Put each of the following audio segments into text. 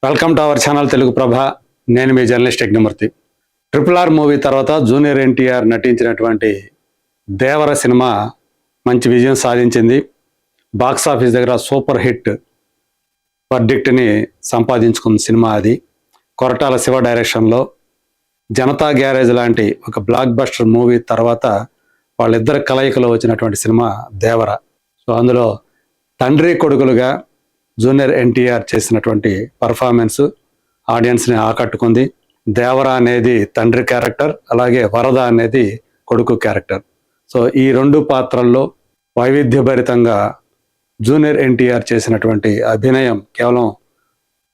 Welcome to our channel Telugu Prabha. నేను మీ journalist Yagnamurthy. RRR movie తర్వాత జూనియర్ ఎన్టీఆర్ నటించినటువంటి దేవర సినిమా మంచి విజయం సాధించింది. బాక్స్ ఆఫీస్ దగ్గర సూపర్ హిట్ వర్డిక్ట్ని సంపాదించుకున్న సినిమా అది. కొరటాల శివ డైరెక్షన్లో జనతా గ్యారేజ్ లాంటి ఒక బ్లాక్ బస్టర్ మూవీ తర్వాత వాళ్ళిద్దరి కలయికలో వచ్చినటువంటి సినిమా దేవర. సో అందులో తండ్రి కొడుకులుగా జూనియర్ ఎన్టీఆర్ చేసినటువంటి పర్ఫార్మెన్స్ ఆడియన్స్ని ఆకట్టుకుంది. దేవర అనేది తండ్రి క్యారెక్టర్, అలాగే వరద అనేది కొడుకు క్యారెక్టర్. సో ఈ రెండు పాత్రల్లో వైవిధ్యభరితంగా జూనియర్ ఎన్టీఆర్ చేసినటువంటి అభినయం కేవలం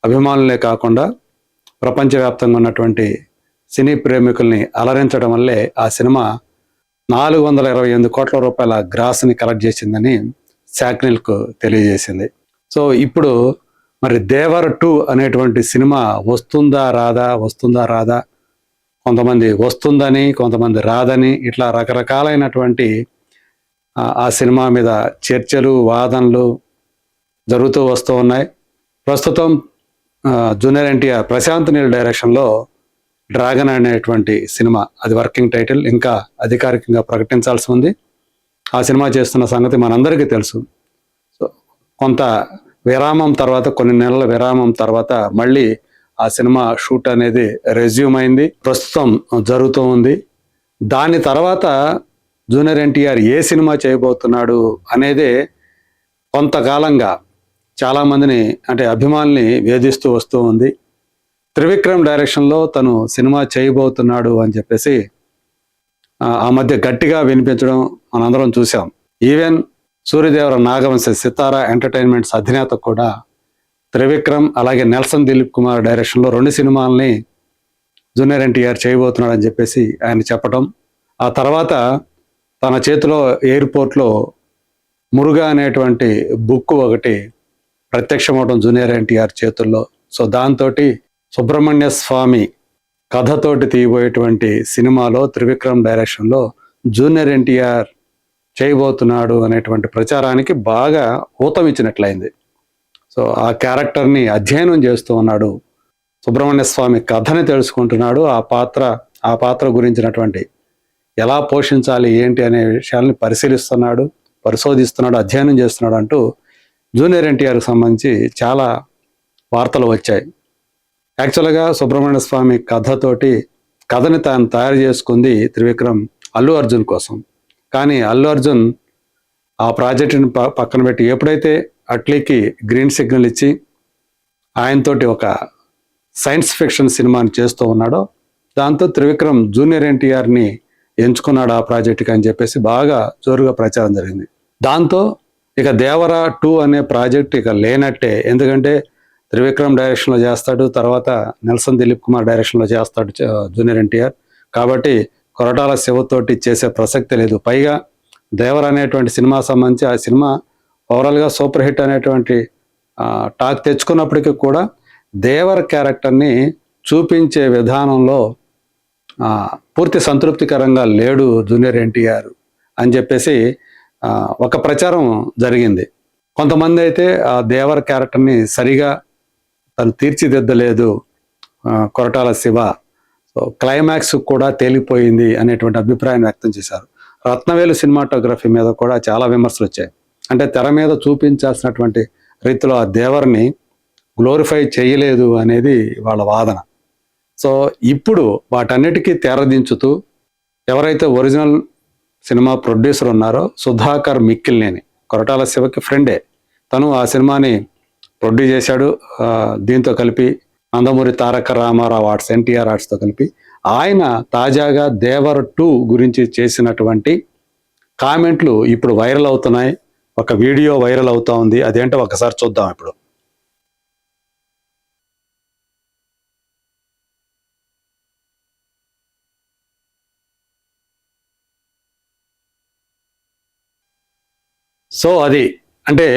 అభిమానులే కాకుండా ప్రపంచవ్యాప్తంగా ఉన్నటువంటి సినీ ప్రేమికుల్ని అలరించడం వల్లే ఆ సినిమా 428 కోట్ల రూపాయల గ్రాస్ని కలెక్ట్ చేసిందని శాక్నిల్కు తెలియజేసింది. సో ఇప్పుడు మరి దేవర్ 2 అనేటువంటి సినిమా వస్తుందా రాదా, కొంతమంది వస్తుందని, కొంతమంది రాదని, ఇట్లా రకరకాలైనటువంటి ఆ సినిమా మీద చర్చలు, వాదనలు జరుగుతూ వస్తూ ఉన్నాయి. ప్రస్తుతం జూనియర్ ఎన్టీఆర్ ప్రశాంత్ నీల్ డైరెక్షన్లో డ్రాగన్ అనేటువంటి సినిమా, అది వర్కింగ్ టైటిల్, ఇంకా అధికారికంగా ప్రకటించాల్సి ఉంది. ఆ సినిమా చేస్తున్న సంగతి మనందరికీ తెలుసు. సో కొంత విరామం తర్వాత, కొన్ని నెలల విరామం తర్వాత మళ్ళీ ఆ సినిమా షూట్ అనేది రెజ్యూమ్ అయింది, ప్రస్తుతం జరుగుతూ ఉంది. దాని తర్వాత జూనియర్ ఎన్టీఆర్ ఏ సినిమా చేయబోతున్నాడు అనేదే కొంతకాలంగా చాలామందిని, అంటే అభిమానుల్ని వేధిస్తూ వస్తూ ఉంది. త్రివిక్రమ్ డైరెక్షన్లో తను సినిమా చేయబోతున్నాడు అని చెప్పేసి ఆ మధ్య గట్టిగా వినిపించడం మనందరం చూసాం. ఈవెన్ సూర్యదేవర నాగవంశ సితారా ఎంటర్టైన్మెంట్స్ అధినేత కూడా త్రివిక్రమ్ అలాగే నెల్సన్ దిలీప్ కుమార్ డైరెక్షన్లో 2 సినిమాలని జూనియర్ ఎన్టీఆర్ చేయబోతున్నాడు అని చెప్పేసి ఆయన చెప్పడం, ఆ తర్వాత తన చేతిలో ఎయిర్పోర్ట్లో మురుగా అనేటువంటి బుక్ ఒకటి ప్రత్యక్షమవడం జూనియర్ ఎన్టీఆర్ చేతుల్లో. సో దాంతో సుబ్రహ్మణ్య స్వామి కథతోటి తీయబోయేటువంటి సినిమాలో త్రివిక్రమ్ డైరెక్షన్లో జూనియర్ ఎన్టీఆర్ చేయబోతున్నాడు అనేటువంటి ప్రచారానికి బాగా ఊతమిచ్చినట్లయింది. సో ఆ క్యారెక్టర్ని అధ్యయనం చేస్తూ ఉన్నాడు, సుబ్రహ్మణ్య స్వామి కథని తెలుసుకుంటున్నాడు, ఆ పాత్ర గురించినటువంటి ఎలా పోషించాలి ఏంటి అనే విషయాల్ని పరిశోధిస్తున్నాడు, అధ్యయనం చేస్తున్నాడు అంటూ జూనియర్ ఎన్టీఆర్కి సంబంధించి చాలా వార్తలు వచ్చాయి. యాక్చువల్గా సుబ్రహ్మణ్య స్వామి కథని తాను తయారు చేసుకుంది త్రివిక్రమ్ అల్లు అర్జున్ కోసం. కానీ అల్లు అర్జున్ ఆ ప్రాజెక్టుని పక్కన పెట్టి ఎప్పుడైతే అట్లీకి గ్రీన్ సిగ్నల్ ఇచ్చి ఆయనతోటి ఒక సైన్స్ ఫిక్షన్ సినిమాని చేస్తూ ఉన్నాడో, దాంతో త్రివిక్రమ్ జూనియర్ ఎన్టీఆర్ని ఎంచుకున్నాడు ఆ ప్రాజెక్టుకి అని చెప్పేసి బాగా జోరుగా ప్రచారం జరిగింది. దాంతో ఇక దేవర 2 అనే ప్రాజెక్ట్ ఇక లేనట్టే. ఎందుకంటే త్రివిక్రమ్ డైరెక్షన్లో చేస్తాడు, తర్వాత నెల్సన్ దిలీప్ కుమార్ డైరెక్షన్లో చేస్తాడు జూనియర్ ఎన్టీఆర్. కాబట్టి కొరటాల శివతోటి చేసే ప్రసక్తి లేదు. పైగా దేవర అనేటువంటి సినిమా సంబంధించి ఆ సినిమా ఓవరాల్గా సూపర్ హిట్ అనేటువంటి టాక్ తెచ్చుకున్నప్పటికీ కూడా దేవర క్యారెక్టర్ని చూపించే విధానంలో పూర్తి సంతృప్తికరంగా లేడు జూనియర్ ఎన్టీఆర్ అని చెప్పేసి ఒక ప్రచారం జరిగింది. కొంతమంది అయితే ఆ దేవర క్యారెక్టర్ని సరిగా తను తీర్చిదిద్దలేదు కొరటాల శివ, సో క్లైమాక్స్ కూడా తేలిపోయింది అనేటువంటి అభిప్రాయాన్ని వ్యక్తం చేశారు. రత్నవేలు సినిమాటోగ్రఫీ మీద కూడా చాలా విమర్శలు వచ్చాయి. అంటే తెర మీద చూపించాల్సినటువంటి రీతిలో ఆ దేవర్ని గ్లోరిఫై చేయలేదు అనేది వాళ్ళ వాదన. సో ఇప్పుడు వాటన్నిటికీ తెరదించుతూ ఎవరైతే ఒరిజినల్ సినిమా ప్రొడ్యూసర్ ఉన్నారో సుధాకర్ మిక్కిలినేని, కొరటాల శివకి ఫ్రెండే, తను ఆ సినిమాని ప్రొడ్యూస్ చేశాడు. దీంతో కలిపి నందమూరి తారక రామారావు ఆర్ట్స్, ఎన్టీఆర్ ఆర్ట్స్తో కలిపి ఆయన తాజాగా దేవర్ 2 గురించి చేసినటువంటి కామెంట్లు ఇప్పుడు వైరల్ అవుతున్నాయి. ఒక వీడియో వైరల్ అవుతా ఉంది, అదేంటో ఒకసారి చూద్దాం ఇప్పుడు. సో అది అంటే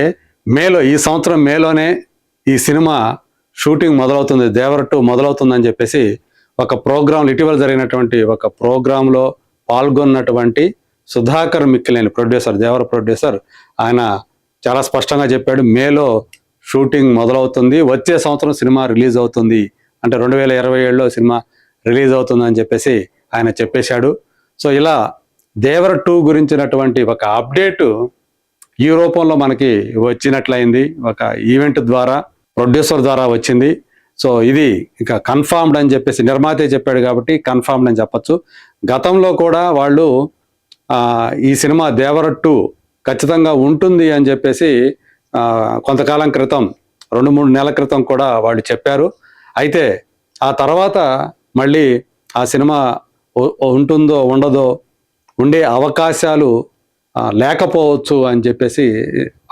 ఈ సంవత్సరం మేలోనే ఈ సినిమా షూటింగ్ మొదలవుతుంది, దేవర్ 2 మొదలవుతుందని చెప్పేసి ఒక ప్రోగ్రాంలో, ఇటీవల జరిగినటువంటి ఒక ప్రోగ్రాంలో పాల్గొన్నటువంటి సుధాకర్ మిక్కిలేని ప్రొడ్యూసర్, దేవర ప్రొడ్యూసర్, ఆయన చాలా స్పష్టంగా చెప్పాడు, మేలో షూటింగ్ మొదలవుతుంది, వచ్చే సంవత్సరం సినిమా రిలీజ్ అవుతుంది, అంటే 2027లో సినిమా రిలీజ్ అవుతుందని చెప్పేసి ఆయన చెప్పేశాడు. సో ఇలా దేవర 2 గురించినటువంటి ఒక అప్డేటు ఈ రూపంలో మనకి వచ్చినట్లయింది. ఒక ఈవెంట్ ద్వారా, ప్రొడ్యూసర్ ద్వారా వచ్చింది. సో ఇది ఇక కన్ఫర్మ్డ్ అని చెప్పేసి నిర్మాతే చెప్పాడు కాబట్టి కన్ఫర్మ్డ్ అని చెప్పచ్చు. గతంలో కూడా వాళ్ళు ఈ సినిమా దేవర 2 ఖచ్చితంగా ఉంటుంది అని చెప్పేసి కొంతకాలం క్రితం 2-3 నెలల క్రితం కూడా వాళ్ళు చెప్పారు. అయితే ఆ తర్వాత మళ్ళీ ఆ సినిమా ఉంటుందో ఉండదో, ఉండే అవకాశాలు లేకపోవచ్చు అని చెప్పేసి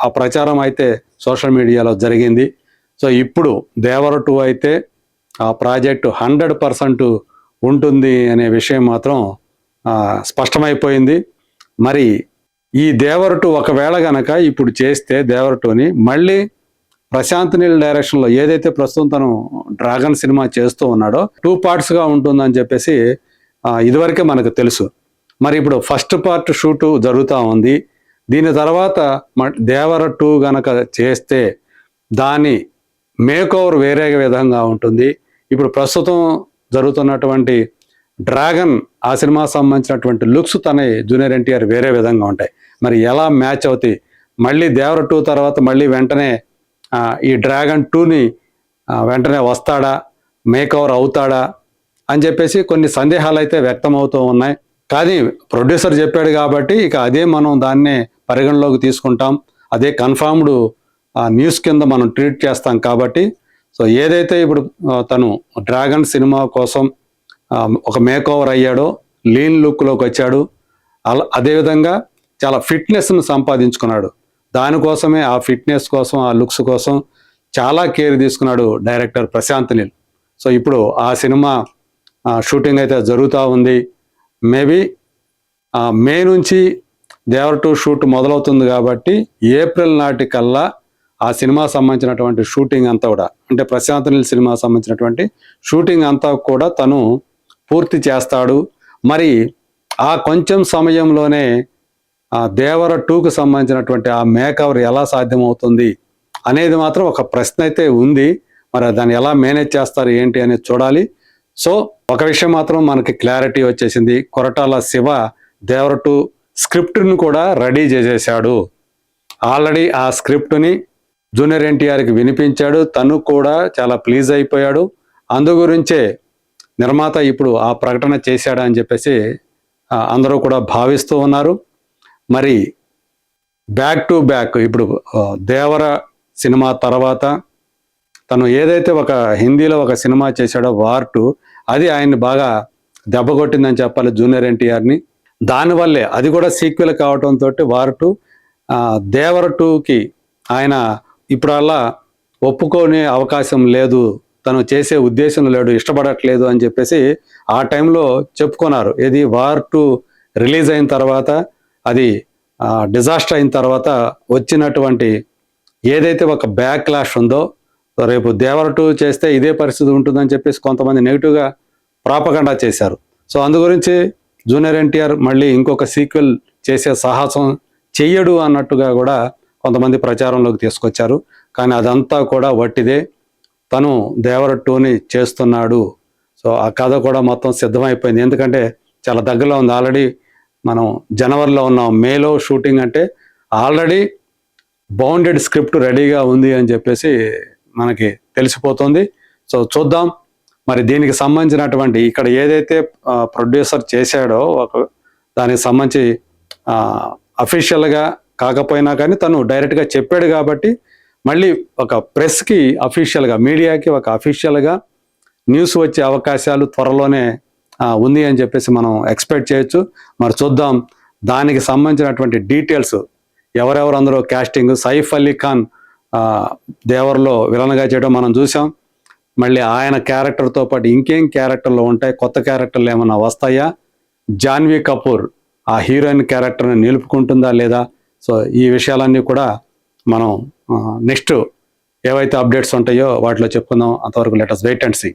ఆ ప్రచారం అయితే సోషల్ మీడియాలో జరిగింది. సో ఇప్పుడు దేవర 2 అయితే ఆ ప్రాజెక్టు 100% ఉంటుంది అనే విషయం మాత్రం స్పష్టమైపోయింది. మరి ఈ దేవర 2 ఒకవేళ గనక ఇప్పుడు చేస్తే దేవర 2ని మళ్ళీ ప్రశాంత్ నీల్ డైరెక్షన్లో ఏదైతే ప్రస్తుతం తను డ్రాగన్ సినిమా చేస్తూ ఉన్నాడో 2 పార్ట్స్గా ఉంటుందని చెప్పేసి ఇదివరకే మనకు తెలుసు. మరి ఇప్పుడు ఫస్ట్ పార్ట్ షూటు జరుగుతూ ఉంది. దీని తర్వాత దేవర 2 గనక చేస్తే దాని మేకోవర్ వేరే విధంగా ఉంటుంది. ఇప్పుడు ప్రస్తుతం జరుగుతున్నటువంటి డ్రాగన్ ఆ సినిమా సంబంధించినటువంటి లుక్స్ తన జూనియర్ ఎన్టీఆర్ వేరే విధంగా ఉంటాయి. మరి ఎలా మ్యాచ్ అవుతాయి? మళ్ళీ దేవర 2 తర్వాత మళ్ళీ వెంటనే ఈ డ్రాగన్ 2ని వెంటనే వస్తాడా, మేకోవర్ అవుతాడా అని చెప్పేసి కొన్ని సందేహాలు అయితే వ్యక్తం అవుతూ ఉన్నాయి. కానీ ప్రొడ్యూసర్ చెప్పాడు కాబట్టి ఇక అదే మనం దాన్నే పరిగణలోకి తీసుకుంటాం. అదే కన్ఫర్మ్డ్ న్యూస్ కింద మనం ట్రీట్ చేస్తాం కాబట్టి. సో ఏదైతే ఇప్పుడు తను డ్రాగన్ సినిమా కోసం ఒక మేకోవర్ అయ్యాడో, లీన్ లుక్లోకి వచ్చాడు, అదేవిధంగా చాలా ఫిట్నెస్ను సంపాదించుకున్నాడు. దానికోసమే ఆ ఫిట్నెస్ కోసం, ఆ లుక్స్ కోసం చాలా కేర్ తీసుకున్నాడు డైరెక్టర్ ప్రశాంత్ నీల్. సో ఇప్పుడు ఆ సినిమా షూటింగ్ అయితే జరుగుతూ ఉంది. మేబీ మే నుంచి దేవర 2 షూట్ మొదలవుతుంది కాబట్టి ఏప్రిల్ నాటికల్లా ఆ సినిమా సంబంధించినటువంటి షూటింగ్ అంతా కూడా, అంటే ప్రశాంత్ నీల్ సినిమా సంబంధించినటువంటి షూటింగ్ అంతా కూడా తను పూర్తి చేస్తాడు. మరి ఆ కొంచెం సమయంలోనే దేవర 2కు సంబంధించినటువంటి ఆ మేకవర్ ఎలా సాధ్యమవుతుంది అనేది మాత్రం ఒక ప్రశ్న అయితే ఉంది. మరి దాన్ని ఎలా మేనేజ్ చేస్తారు ఏంటి అనేది చూడాలి. సో ఒక విషయం మాత్రం మనకి క్లారిటీ వచ్చేసింది. కొరటాల శివ దేవర 2 స్క్రిప్ట్ను కూడా రెడీ చేసేసాడు. ఆల్రెడీ ఆ స్క్రిప్ట్ని జూనియర్ ఎన్టీఆర్కి వినిపించాడు. తను కూడా చాలా ప్లీజ్ అయిపోయాడు. అందు గురించే నిర్మాత ఇప్పుడు ఆ ప్రకటన చేశాడు అని చెప్పేసి అందరూ కూడా భావిస్తూ ఉన్నారు. మరి బ్యాక్ టు బ్యాక్ ఇప్పుడు దేవర సినిమా తర్వాత తను ఏదైతే ఒక హిందీలో ఒక సినిమా చేశాడో వార్ 2, అది ఆయన్ని బాగా దెబ్బ కొట్టిందని చెప్పాలి జూనియర్ ఎన్టీఆర్ని. దానివల్లే అది కూడా సీక్వెల్ కావడంతో వార్ 2 దేవర 2కి ఆయన ఇప్పుడల్లా ఒప్పుకోనే అవకాశం లేదు, తను చేసే ఉద్దేశం లేడు, ఇష్టపడట్లేదు అని చెప్పేసి ఆ టైంలో చెప్పుకున్నారు. ఇది వార్ 2 రిలీజ్ అయిన తర్వాత, అది డిజాస్టర్ అయిన తర్వాత వచ్చినటువంటి ఏదైతే ఒక బ్యాక్ క్లాష్ ఉందో, రేపు దేవర 2 చేస్తే ఇదే పరిస్థితి ఉంటుందని చెప్పేసి కొంతమంది నెగిటివ్గా ప్రాపగండా చేశారు. సో అందు గురించి జూనియర్ ఎన్టీఆర్ మళ్ళీ ఇంకొక సీక్వెల్ చేసే సాహసం చెయ్యడు అన్నట్టుగా కూడా కొంతమంది ప్రచారంలోకి తీసుకొచ్చారు. కానీ అదంతా కూడా వట్టిదే. తను దేవర 2ని చేస్తున్నాడు. సో ఆ కథ కూడా మొత్తం సిద్ధమైపోయింది. ఎందుకంటే చాలా దగ్గరలో ఉంది. ఆల్రెడీ మనం జనవరిలో ఉన్నాం, మేలో షూటింగ్ అంటే ఆల్రెడీ బౌండెడ్ స్క్రిప్ట్ రెడీగా ఉంది అని చెప్పేసి మనకి తెలిసిపోతుంది. సో చూద్దాం మరి దీనికి సంబంధించినటువంటి ఇక్కడ ఏదైతే ప్రొడ్యూసర్ చేశాడో దానికి సంబంధించి అఫీషియల్గా కాకపోయినా కానీ తను డైరెక్ట్గా చెప్పాడు కాబట్టి మళ్ళీ ఒక ప్రెస్కి అఫీషియల్గా, మీడియాకి ఒక అఫీషియల్గా న్యూస్ వచ్చే అవకాశాలు త్వరలోనే ఉంది అని చెప్పేసి మనం ఎక్స్పెక్ట్ చేయొచ్చు. మరి చూద్దాం దానికి సంబంధించినటువంటి డీటెయిల్స్, ఎవరెవరు అందులో క్యాస్టింగ్. సైఫ్ అలీ ఖాన్ దేవర్లో విలన్గా చేయడం మనం చూసాం. మళ్ళీ ఆయన క్యారెక్టర్తో పాటు ఇంకేం క్యారెక్టర్లు ఉంటాయి, కొత్త క్యారెక్టర్లు ఏమైనా వస్తాయా, జాన్వీ కపూర్ ఆ హీరోయిన్ క్యారెక్టర్ని నిలుపుకుంటుందా లేదా. సో ఈ విషయాలన్నీ కూడా మనం నెక్స్ట్ ఏవైతే అప్డేట్స్ ఉంటాయో వాటిలో చెప్పుకుందాం. అంతవరకు let us wait and see.